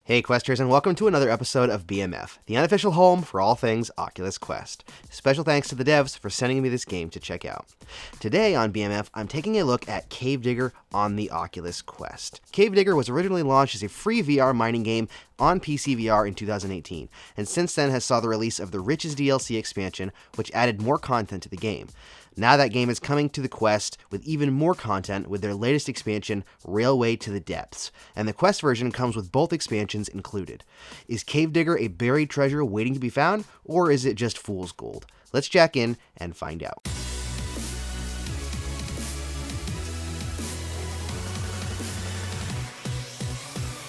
Hey Questers, and welcome to another episode of BMF, the unofficial home for all things Oculus Quest. Special thanks to the devs for sending me this game to check out. Today on BMF, I'm taking a look at Cave Digger on the Oculus Quest. Cave Digger was originally launched as a free VR mining game on PC VR in 2018, and since then has saw the release of the Riches DLC expansion, which added more content to the game. Now that game is coming to the Quest with even more content with their latest expansion, Railway to the Depths, and the Quest version comes with both expansions included. Is Cave Digger a buried treasure waiting to be found, or is it just fool's gold? Let's jack in and find out.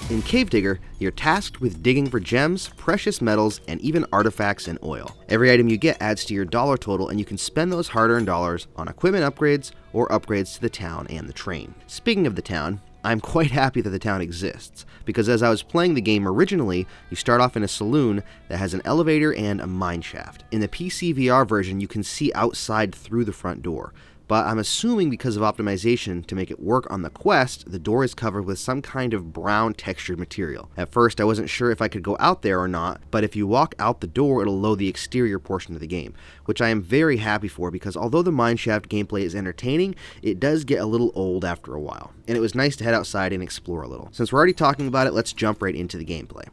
In Cave Digger, you're tasked with digging for gems, precious metals, and even artifacts and oil. Every item you get adds to your dollar total, and you can spend those hard-earned dollars on equipment upgrades or upgrades to the town and the train. Speaking of the town, I'm quite happy that the town exists, because as I was playing the game originally, you start off in a saloon that has an elevator and a mine shaft. In the PC VR version, you can see outside through the front door. But I'm assuming because of optimization to make it work on the Quest, the door is covered with some kind of brown textured material. At first I wasn't sure if I could go out there or not, but if you walk out the door it'll load the exterior portion of the game, which I am very happy for because although the mineshaft gameplay is entertaining, it does get a little old after a while, and it was nice to head outside and explore a little. Since we're already talking about it, let's jump right into the gameplay.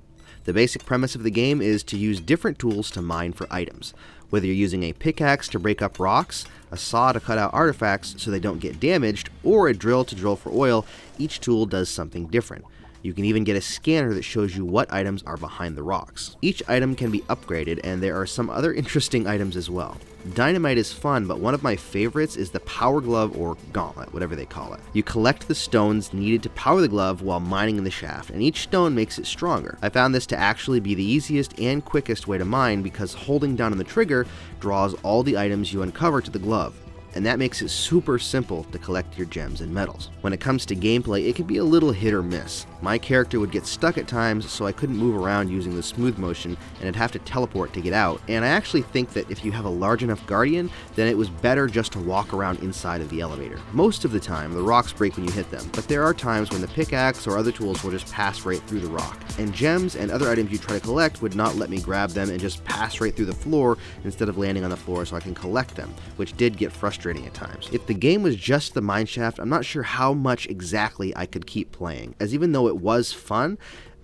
The basic premise of the game is to use different tools to mine for items. Whether you're using a pickaxe to break up rocks, a saw to cut out artifacts so they don't get damaged, or a drill to drill for oil, each tool does something different. You can even get a scanner that shows you what items are behind the rocks. Each item can be upgraded, and there are some other interesting items as well. Dynamite is fun, but one of my favorites is the power glove or gauntlet, whatever they call it. You collect the stones needed to power the glove while mining in the shaft, and each stone makes it stronger. I found this to actually be the easiest and quickest way to mine because holding down on the trigger draws all the items you uncover to the glove, and that makes it super simple to collect your gems and metals. When it comes to gameplay, it can be a little hit or miss. My character would get stuck at times, so I couldn't move around using the smooth motion, and I'd have to teleport to get out, and I actually think that if you have a large enough guardian, then it was better just to walk around inside of the elevator. Most of the time, the rocks break when you hit them, but there are times when the pickaxe or other tools will just pass right through the rock, and gems and other items you try to collect would not let me grab them and just pass right through the floor instead of landing on the floor so I can collect them, which did get frustrating at times. If the game was just the mineshaft, I'm not sure how much exactly I could keep playing, as even though it was fun,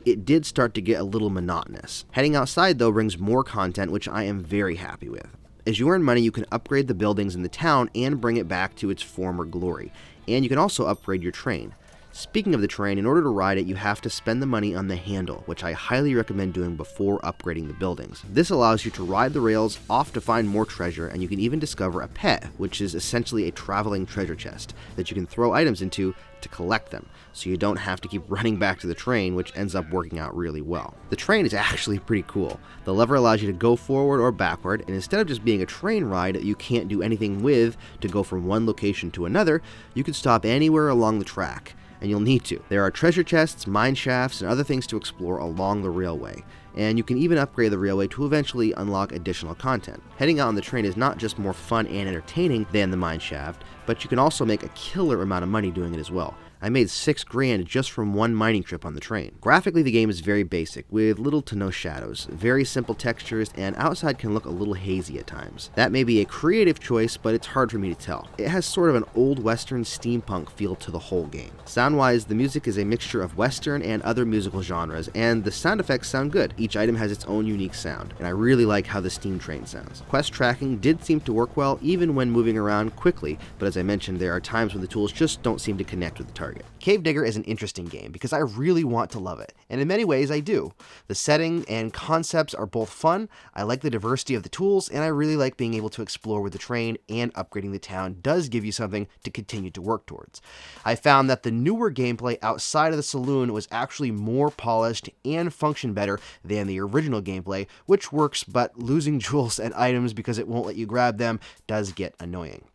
it did start to get a little monotonous. Heading outside though brings more content, which I am very happy with. As you earn money, you can upgrade the buildings in the town and bring it back to its former glory, and you can also upgrade your train. Speaking of the train, in order to ride it, you have to spend the money on the handle, which I highly recommend doing before upgrading the buildings. This allows you to ride the rails off to find more treasure, and you can even discover a pet, which is essentially a traveling treasure chest that you can throw items into to collect them, so you don't have to keep running back to the train, which ends up working out really well. The train is actually pretty cool. The lever allows you to go forward or backward, and instead of just being a train ride that you can't do anything with to go from one location to another, you can stop anywhere along the track. And you'll need to. There are treasure chests, mine shafts, and other things to explore along the railway, and you can even upgrade the railway to eventually unlock additional content. Heading out on the train is not just more fun and entertaining than the mine shaft, but you can also make a killer amount of money doing it as well. I made $6 grand just from one mining trip on the train. Graphically, the game is very basic, with little to no shadows, very simple textures, and outside can look a little hazy at times. That may be a creative choice, but it's hard for me to tell. It has sort of an old western steampunk feel to the whole game. Sound-wise, the music is a mixture of western and other musical genres, and the sound effects sound good. Each item has its own unique sound, and I really like how the steam train sounds. Quest tracking did seem to work well, even when moving around quickly, but as I mentioned, there are times when the tools just don't seem to connect with the target. Cave Digger is an interesting game because I really want to love it, and in many ways I do. The setting and concepts are both fun, I like the diversity of the tools, and I really like being able to explore with the train, and upgrading the town does give you something to continue to work towards. I found that the newer gameplay outside of the saloon was actually more polished and functioned better than the original gameplay, which works, but losing jewels and items because it won't let you grab them does get annoying.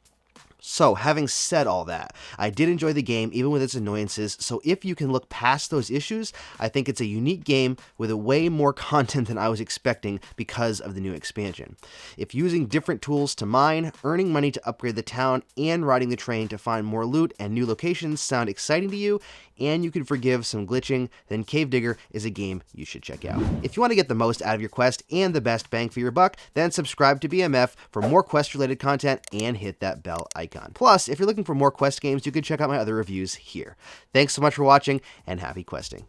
So, having said all that, I did enjoy the game even with its annoyances, so if you can look past those issues, I think it's a unique game with a way more content than I was expecting because of the new expansion. If using different tools to mine, earning money to upgrade the town, and riding the train to find more loot and new locations sound exciting to you, and you can forgive some glitching, then Cave Digger is a game you should check out. If you want to get the most out of your quest and the best bang for your buck, then subscribe to BMF for more quest-related content and hit that bell icon. Plus, if you're looking for more quest games, you can check out my other reviews here. Thanks so much for watching, and happy questing.